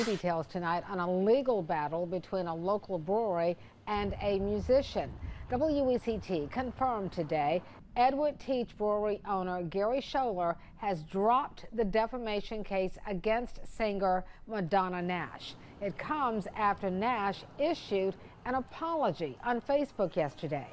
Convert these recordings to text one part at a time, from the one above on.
Details tonight on a legal battle between a local brewery and a musician. WECT confirmed today Edward Teach Brewery owner Gary Scholler has dropped the defamation case against singer Madonna Nash. It comes after Nash issued an apology on Facebook yesterday.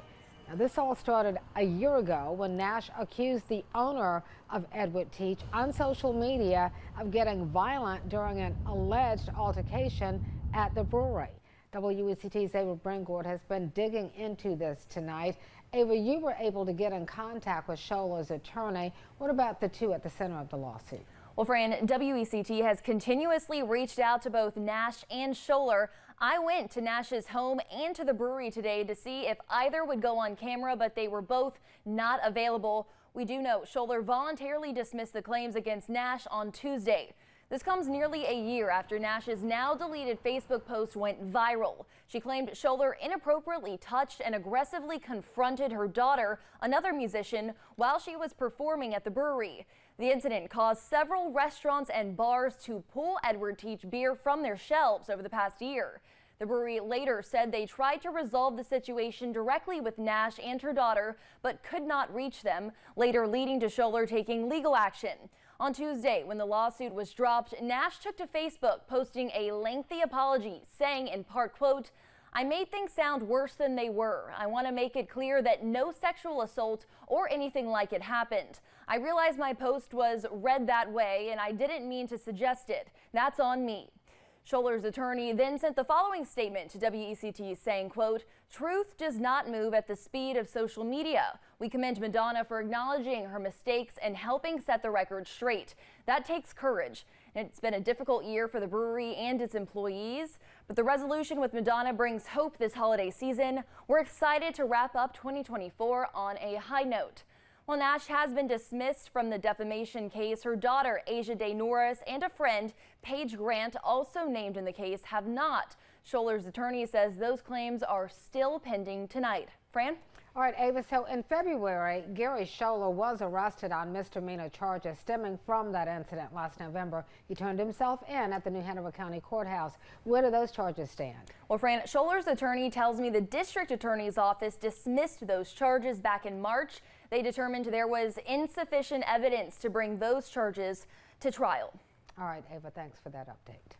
Now, this all started a year ago when Nash accused the owner of Edward Teach on social media of getting violent during an alleged altercation at the brewery. WECT's Ava Bringord has been digging into this tonight. Ava, you were able to get in contact with Scholler's attorney. What about the two at the center of the lawsuit? Well, Fran, WECT has continuously reached out to both Nash and Scholler. I went to Nash's home and to the brewery today to see if either would go on camera, but they were both not available. We do know Scholler voluntarily dismissed the claims against Nash on Tuesday. This comes nearly a year after Nash's now deleted Facebook post went viral. She claimed Scholler inappropriately touched and aggressively confronted her daughter, another musician, while she was performing at the brewery. The incident caused several restaurants and bars to pull Edward Teach beer from their shelves over the past year. The brewery later said they tried to resolve the situation directly with Nash and her daughter, but could not reach them, later leading to Scholler taking legal action. On Tuesday, when the lawsuit was dropped, Nash took to Facebook, posting a lengthy apology, saying in part, quote, "I made things sound worse than they were. I want to make it clear that no sexual assault or anything like it happened. I realize my post was read that way and I didn't mean to suggest it. That's on me." Scholler's attorney then sent the following statement to WECT saying, quote, "Truth does not move at the speed of social media. We commend Madonna for acknowledging her mistakes and helping set the record straight. That takes courage. It's been a difficult year for the brewery and its employees, but the resolution with Madonna brings hope this holiday season. We're excited to wrap up 2024 on a high note." While Nash has been dismissed from the defamation case, her daughter, Asia Day Norris, and a friend, Paige Grant, also named in the case, have not. Scholler's attorney says those claims are still pending tonight. Fran? All right, Ava, so in February, Gary Scholler was arrested on misdemeanor charges stemming from that incident last November. He turned himself in at the New Hanover County Courthouse. Where do those charges stand? Well, Fran, Scholler's attorney tells me the district attorney's office dismissed those charges back in March. They determined there was insufficient evidence to bring those charges to trial. All right, Ava, thanks for that update.